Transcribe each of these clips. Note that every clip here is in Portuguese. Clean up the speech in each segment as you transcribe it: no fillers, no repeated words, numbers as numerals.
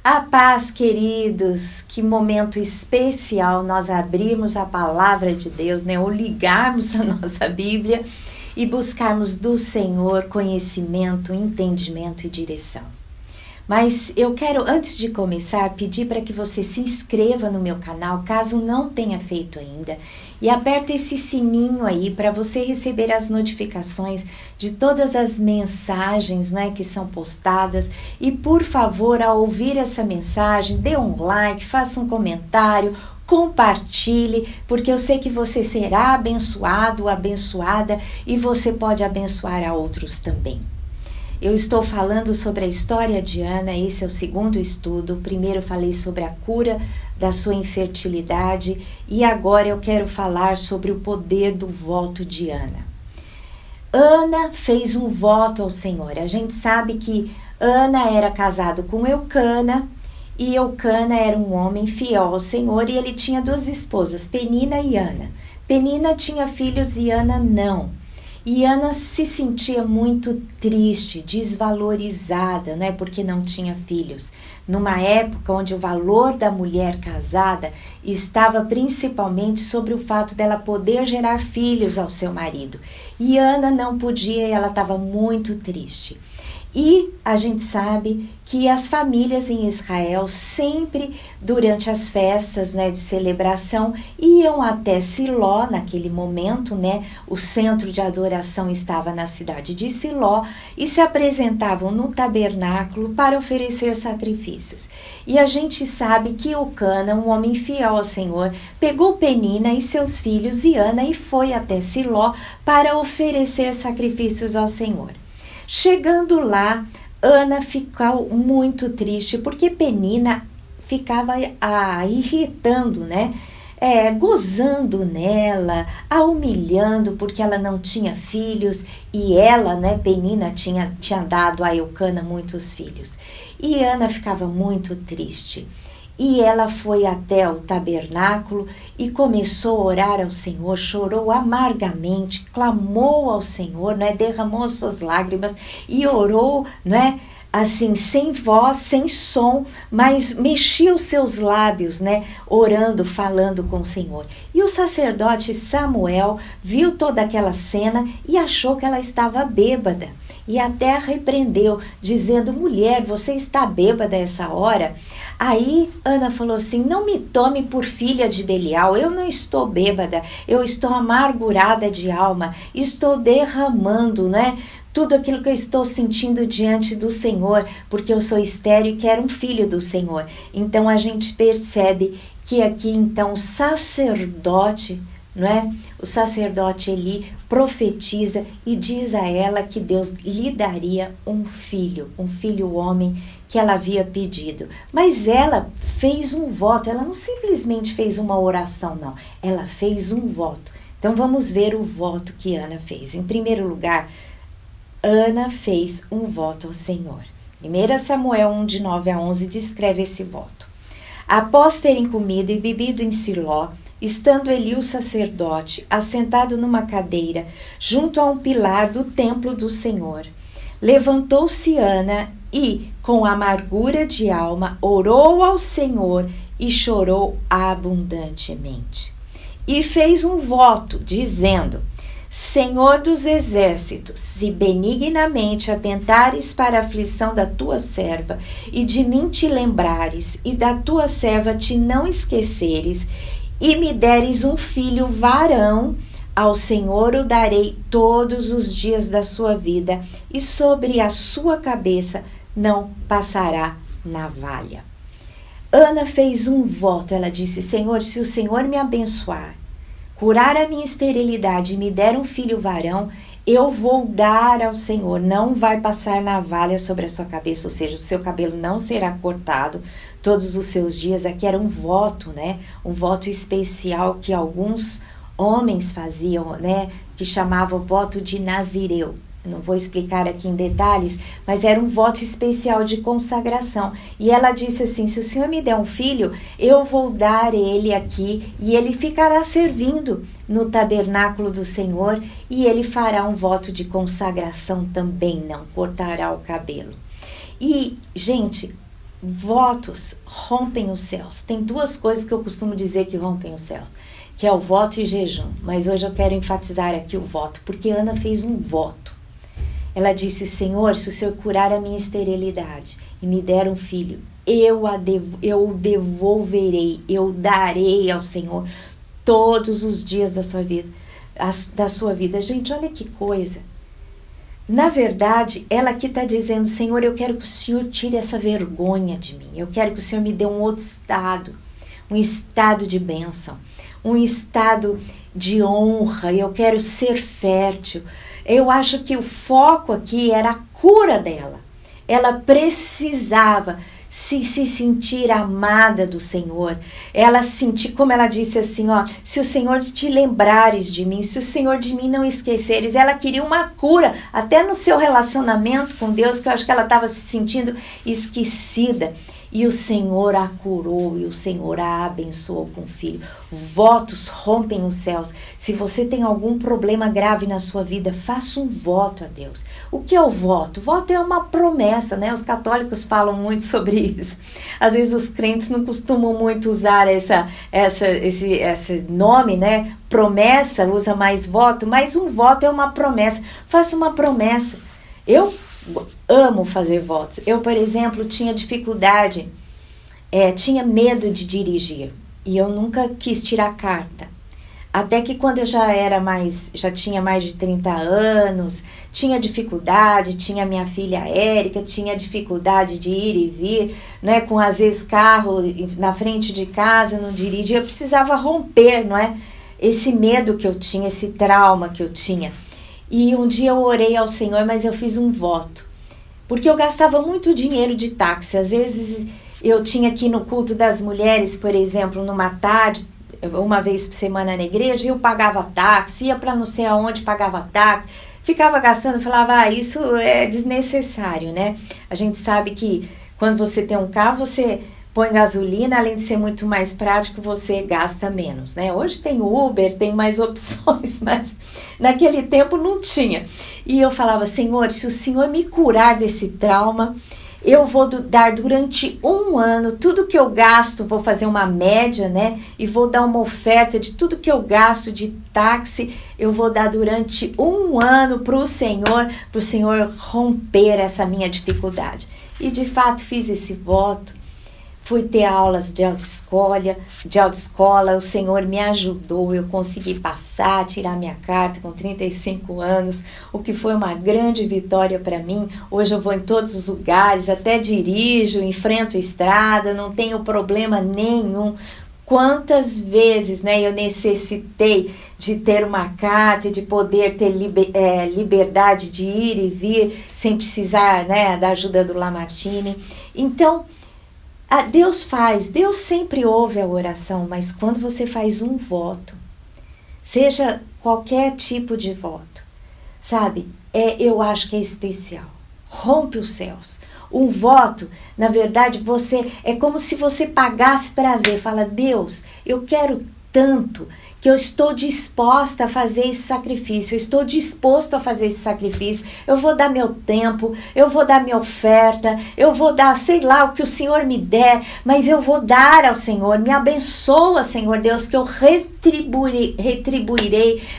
A paz, queridos, que momento especial nós abrirmos a palavra de Deus, né? Ou ligarmos a nossa Bíblia e buscarmos do Senhor conhecimento, entendimento e direção. Mas eu quero, antes de começar, pedir para que você se inscreva no meu canal, caso não tenha feito ainda, e aperta esse sininho aí para você receber as notificações de todas as mensagens, né, que são postadas. E, por favor, ao ouvir essa mensagem, dê um like, faça um comentário, compartilhe, porque eu sei que você será abençoado ou abençoada e você pode abençoar a outros também. Eu estou falando sobre a história de Ana, esse é o segundo estudo. Primeiro falei sobre a cura da sua infertilidade e agora eu quero falar sobre o poder do voto de Ana. Ana fez um voto ao Senhor. A gente sabe que Ana era casado com Eucana e Eucana era um homem fiel ao Senhor e ele tinha duas esposas, Penina e Ana. Penina tinha filhos e Ana não. E Ana se sentia muito triste, desvalorizada, né, porque não tinha filhos. Numa época onde o valor da mulher casada estava principalmente sobre o fato dela poder gerar filhos ao seu marido. E Ana não podia e ela estava muito triste. E a gente sabe que as famílias em Israel sempre, durante as festas, né, de celebração, iam até Siló, naquele momento, né, o centro de adoração estava na cidade de Siló, e se apresentavam no tabernáculo para oferecer sacrifícios. E a gente sabe que Eucana, um homem fiel ao Senhor, pegou Penina e seus filhos e Ana e foi até Siló para oferecer sacrifícios ao Senhor. Chegando lá, Ana ficou muito triste porque Penina ficava irritando, né? Gozando nela, a humilhando porque ela não tinha filhos e ela, né, Penina, tinha dado a Eucana muitos filhos. E Ana ficava muito triste. E ela foi até o tabernáculo e começou a orar ao Senhor, chorou amargamente, clamou ao Senhor, né, derramou as suas lágrimas e orou, né, assim, sem voz, sem som, mas mexia os seus lábios, né, orando, falando com o Senhor. E o sacerdote Samuel viu toda aquela cena e achou que ela estava bêbada. E até a repreendeu, dizendo: mulher, você está bêbada a essa hora? Aí Ana falou assim: não me tome por filha de Belial, eu não estou bêbada, eu estou amargurada de alma, estou derramando, né, tudo aquilo que eu estou sentindo diante do Senhor, porque eu sou estéril e quero um filho do Senhor. Então a gente percebe que aqui então o sacerdote, não é? O sacerdote Eli profetiza e diz a ela que Deus lhe daria um filho homem que ela havia pedido. Mas ela fez um voto, ela não simplesmente fez uma oração, não. Ela fez um voto. Então vamos ver o voto que Ana fez. Em primeiro lugar, Ana fez um voto ao Senhor. 1 Samuel 1, de 9 a 11, descreve esse voto. Após terem comido e bebido em Siló, estando Eli o sacerdote assentado numa cadeira junto a um pilar do templo do Senhor, levantou-se Ana e, com amargura de alma, orou ao Senhor e chorou abundantemente. E fez um voto, dizendo: Senhor dos exércitos, se benignamente atentares para a aflição da tua serva, e de mim te lembrares, e da tua serva te não esqueceres, e me deres um filho varão, ao Senhor o darei todos os dias da sua vida, e sobre a sua cabeça não passará navalha. Ana fez um voto, ela disse: Senhor, se o Senhor me abençoar, curar a minha esterilidade e me der um filho varão, eu vou dar ao Senhor, não vai passar navalha sobre a sua cabeça, ou seja, o seu cabelo não será cortado todos os seus dias. Aqui era um voto, né? Um voto especial que alguns homens faziam, né? Que chamavam voto de Nazireu. Não vou explicar aqui em detalhes, mas era um voto especial de consagração. E ela disse assim: se o Senhor me der um filho, eu vou dar ele aqui e ele ficará servindo no tabernáculo do Senhor e ele fará um voto de consagração também, não cortará o cabelo. E, gente, votos rompem os céus. Tem duas coisas que eu costumo dizer que rompem os céus, que é o voto e jejum. Mas hoje eu quero enfatizar aqui o voto, porque Ana fez um voto. Ela disse: Senhor, se o Senhor curar a minha esterilidade e me der um filho, eu o devolverei, eu darei ao Senhor todos os dias da sua vida. Gente, olha que coisa. Na verdade, ela aqui está dizendo: Senhor, eu quero que o Senhor tire essa vergonha de mim. Eu quero que o Senhor me dê um outro estado, um estado de bênção, um estado de honra. Eu quero ser fértil. Eu acho que o foco aqui era a cura dela. Ela precisava se sentir amada do Senhor. Ela sentir, como ela disse assim, ó, se o Senhor te lembrares de mim, se o Senhor de mim não esqueceres. Ela queria uma cura, até no seu relacionamento com Deus, que eu acho que ela estava se sentindo esquecida. E o Senhor a curou, e o Senhor a abençoou com o filho. Votos rompem os céus. Se você tem algum problema grave na sua vida, faça um voto a Deus. O que é o voto? O voto é uma promessa, né? Os católicos falam muito sobre isso. Às vezes os crentes não costumam muito usar esse nome, né? Promessa, usa mais voto, mas um voto é uma promessa. Faça uma promessa. Eu amo fazer votos. Eu, por exemplo, tinha dificuldade, tinha medo de dirigir. E eu nunca quis tirar carta. Até que quando eu já tinha mais de 30 anos, tinha dificuldade, tinha minha filha Érica, tinha dificuldade de ir e vir, né, com às vezes carro na frente de casa, não dirigia, eu precisava romper, não é? Esse medo que eu tinha, esse trauma que eu tinha. E um dia eu orei ao Senhor, mas eu fiz um voto. Porque eu gastava muito dinheiro de táxi. Às vezes eu tinha aqui no culto das mulheres, por exemplo, numa tarde, uma vez por semana na igreja, eu pagava táxi, ia para não sei aonde, pagava táxi. Ficava gastando, falava, isso é desnecessário, né? A gente sabe que quando você tem um carro, você põe gasolina, além de ser muito mais prático, você gasta menos, né? Hoje tem Uber, tem mais opções, mas naquele tempo não tinha. E eu falava, Senhor, se o Senhor me curar desse trauma, eu vou dar durante 1 ano tudo que eu gasto, vou fazer uma média, né? E vou dar uma oferta de tudo que eu gasto de táxi, eu vou dar durante 1 ano para o Senhor romper essa minha dificuldade. E de fato fiz esse voto. Fui ter aulas de autoescola, o Senhor me ajudou, eu consegui passar, tirar minha carta com 35 anos, o que foi uma grande vitória para mim. Hoje eu vou em todos os lugares, até dirijo, enfrento a estrada, não tenho problema nenhum. Quantas vezes, né, eu necessitei de ter uma carta, de poder ter liberdade de ir e vir, sem precisar, né, da ajuda do Lamartine. Então, Deus sempre ouve a oração, mas quando você faz um voto, seja qualquer tipo de voto, sabe, eu acho que é especial, rompe os céus. Um voto, na verdade, é como se você pagasse para ver, fala, Deus, eu quero tanto que eu estou disposta a fazer esse sacrifício, eu estou disposto a fazer esse sacrifício, eu vou dar meu tempo, eu vou dar minha oferta, eu vou dar, sei lá, o que o Senhor me der, mas eu vou dar ao Senhor, me abençoa, Senhor Deus, que eu retribuirei,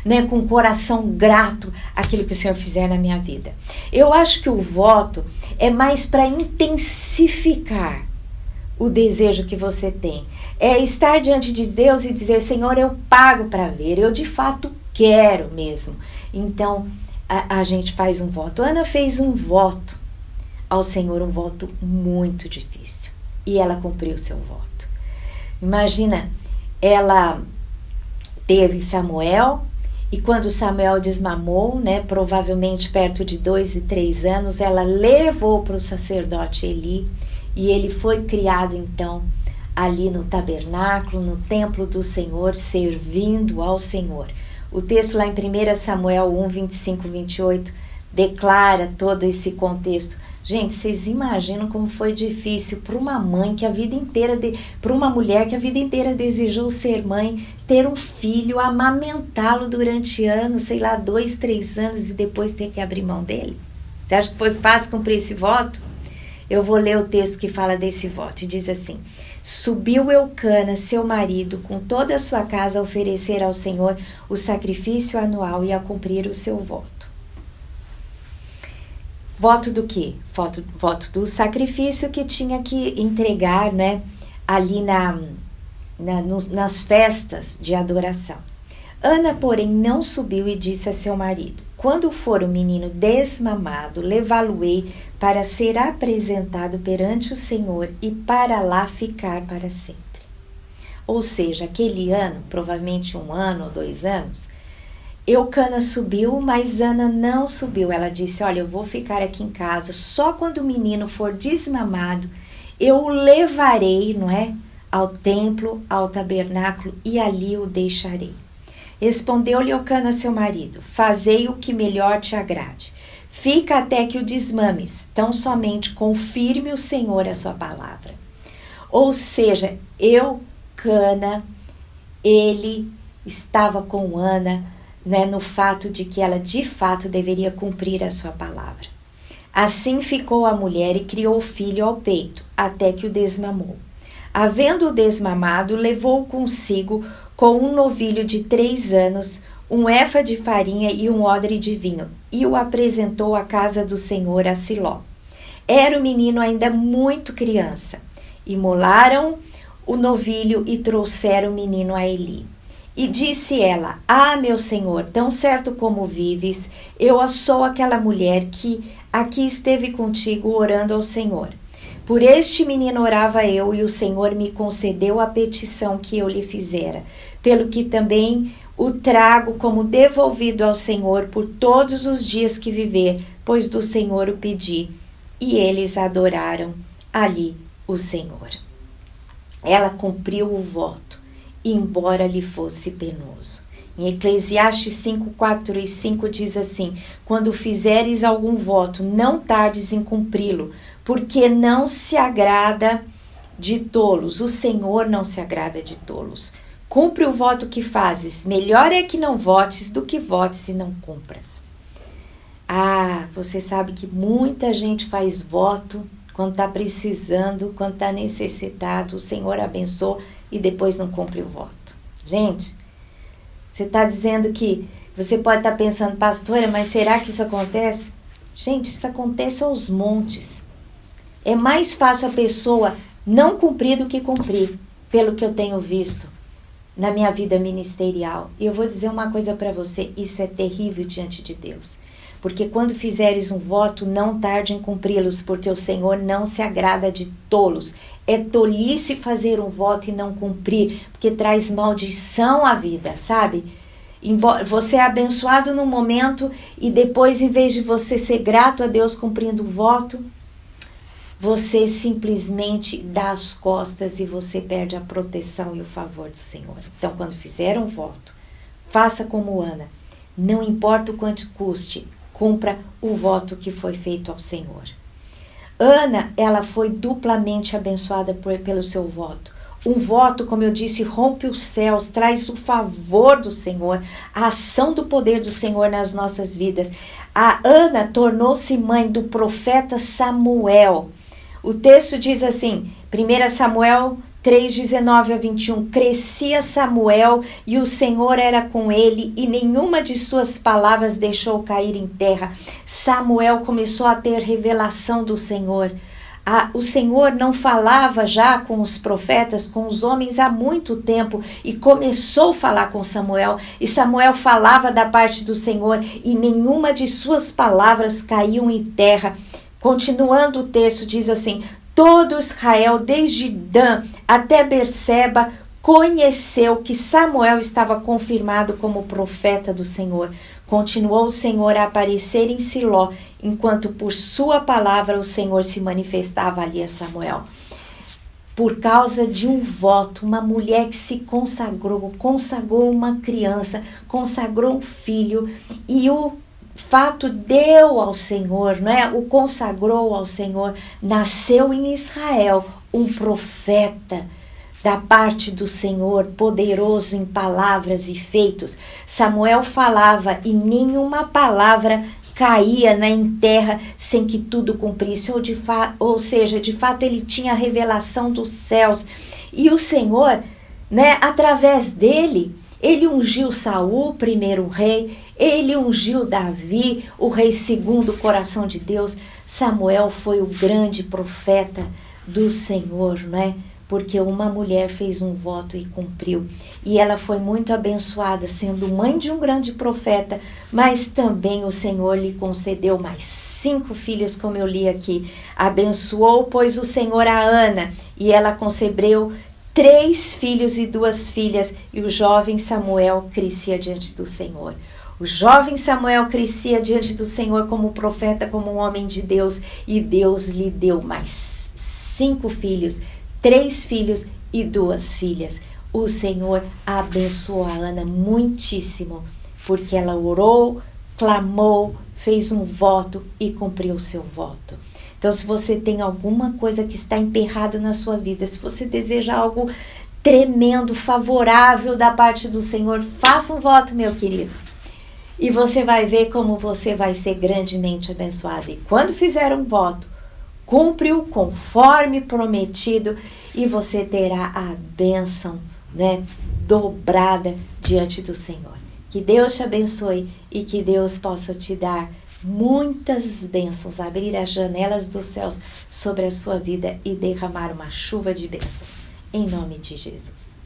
né, com um coração grato aquilo que o Senhor fizer na minha vida. Eu acho que o voto é mais para intensificar o desejo que você tem. É estar diante de Deus e dizer, Senhor, eu pago para ver, eu de fato quero mesmo. Então, a gente faz um voto. Ana fez um voto ao Senhor, um voto muito difícil. E ela cumpriu o seu voto. Imagina, ela teve Samuel, e quando Samuel desmamou, né, provavelmente perto de 2 e 3 anos, ela levou para o sacerdote Eli, e ele foi criado, então, ali no tabernáculo, no templo do Senhor, servindo ao Senhor. O texto lá em 1 Samuel 1, 25, 28, declara todo esse contexto. Gente, vocês imaginam como foi difícil para uma mãe que a vida inteira, para uma mulher que a vida inteira desejou ser mãe, ter um filho, amamentá-lo durante anos, sei lá, 2, 3 anos, e depois ter que abrir mão dele? Você acha que foi fácil cumprir esse voto? Eu vou ler o texto que fala desse voto. E diz assim: subiu Eucana, seu marido, com toda a sua casa a oferecer ao Senhor o sacrifício anual e a cumprir o seu voto. Voto do quê? Voto do sacrifício que tinha que entregar, né, ali nas festas de adoração. Ana, porém, não subiu e disse a seu marido: quando for o menino desmamado, levá-lo-ei para ser apresentado perante o Senhor e para lá ficar para sempre. Ou seja, aquele ano, provavelmente 1 ano ou 2 anos, Eucana subiu, mas Ana não subiu. Ela disse: olha, eu vou ficar aqui em casa, só quando o menino for desmamado, eu o levarei, não é, ao templo, ao tabernáculo, e ali o deixarei. Respondeu-lhe Eucana, seu marido: fazei o que melhor te agrade. Fica até que o desmames, tão somente confirme o Senhor a sua palavra. Ou seja, Eucana, ele estava com Ana, né, no fato de que ela de fato deveria cumprir a sua palavra. Assim ficou a mulher e criou o filho ao peito, até que o desmamou. Havendo-o desmamado, levou-o consigo com um novilho de 3 anos, um efa de farinha e um odre de vinho, e o apresentou à casa do Senhor a Siló. Era o menino ainda muito criança. Imolaram o novilho e trouxeram o menino a Eli. E disse ela: ah, meu senhor, tão certo como vives, eu sou aquela mulher que aqui esteve contigo orando ao Senhor. Por este menino orava eu, e o Senhor me concedeu a petição que eu lhe fizera, pelo que também o trago como devolvido ao Senhor por todos os dias que viver, pois do Senhor o pedi. E eles adoraram ali o Senhor. Ela cumpriu o voto, embora lhe fosse penoso. Em Eclesiastes 5, 4 e 5 diz assim: quando fizeres algum voto, não tardes em cumpri-lo, porque não se agrada de tolos. O Senhor não se agrada de tolos. Cumpre o voto que fazes. Melhor é que não votes do que votes e não cumpras. Ah, você sabe que muita gente faz voto quando está precisando, quando está necessitado. O Senhor abençoa e depois não cumpre o voto. Gente, você está dizendo que você pode estar pensando: pastora, mas será que isso acontece? Gente, isso acontece aos montes. É mais fácil a pessoa não cumprir do que cumprir, pelo que eu tenho visto na minha vida ministerial. E eu vou dizer uma coisa para você: isso é terrível diante de Deus. Porque quando fizeres um voto, não tarde em cumpri-los, porque o Senhor não se agrada de tolos. É tolice fazer um voto e não cumprir, porque traz maldição à vida, sabe? Você é abençoado num momento e depois, em vez de você ser grato a Deus cumprindo o voto, você simplesmente dá as costas e você perde a proteção e o favor do Senhor. Então, quando fizer um voto, faça como Ana. Não importa o quanto custe, cumpra o voto que foi feito ao Senhor. Ana, ela foi duplamente abençoada pelo seu voto. Um voto, como eu disse, rompe os céus, traz o favor do Senhor, a ação do poder do Senhor nas nossas vidas. A Ana tornou-se mãe do profeta Samuel. O texto diz assim, 1 Samuel 3:19-21, crescia Samuel e o Senhor era com ele e nenhuma de suas palavras deixou cair em terra. Samuel começou a ter revelação do Senhor. O Senhor não falava já com os profetas, com os homens há muito tempo e começou a falar com Samuel. E Samuel falava da parte do Senhor e nenhuma de suas palavras caiu em terra. Continuando o texto, diz assim, todo Israel, desde Dan até Berseba, conheceu que Samuel estava confirmado como profeta do Senhor. Continuou o Senhor a aparecer em Siló, enquanto por sua palavra o Senhor se manifestava ali a Samuel. Por causa de um voto, uma mulher que se consagrou uma criança, consagrou um filho, e o fato deu ao Senhor, não é? O consagrou ao Senhor. Nasceu em Israel um profeta da parte do Senhor, poderoso em palavras e feitos. Samuel falava e nenhuma palavra caía, né, em terra sem que tudo cumprisse, ou seja, de fato ele tinha a revelação dos céus, e o Senhor, né, através dele, ele ungiu Saul, primeiro rei, ele ungiu Davi, o rei segundo o coração de Deus. Samuel foi o grande profeta do Senhor, né? Porque uma mulher fez um voto e cumpriu. E ela foi muito abençoada, sendo mãe de um grande profeta, mas também o Senhor lhe concedeu mais 5 filhos, como eu li aqui. Abençoou, pois, o Senhor a Ana, e ela concebeu 3 filhos e 2 filhas, e o jovem Samuel crescia diante do Senhor. O jovem Samuel crescia diante do Senhor como profeta, como um homem de Deus, e Deus lhe deu mais 5 filhos, 3 filhos e 2 filhas. O Senhor abençoou a Ana muitíssimo, porque ela orou, clamou, fez um voto e cumpriu o seu voto. Então, se você tem alguma coisa que está emperrado na sua vida, se você deseja algo tremendo, favorável da parte do Senhor, faça um voto, meu querido. E você vai ver como você vai ser grandemente abençoado. E quando fizer um voto, cumpre-o conforme prometido e você terá a bênção, né, dobrada diante do Senhor. Que Deus te abençoe e que Deus possa te dar muitas bênçãos, abrir as janelas dos céus sobre a sua vida e derramar uma chuva de bênçãos. Em nome de Jesus.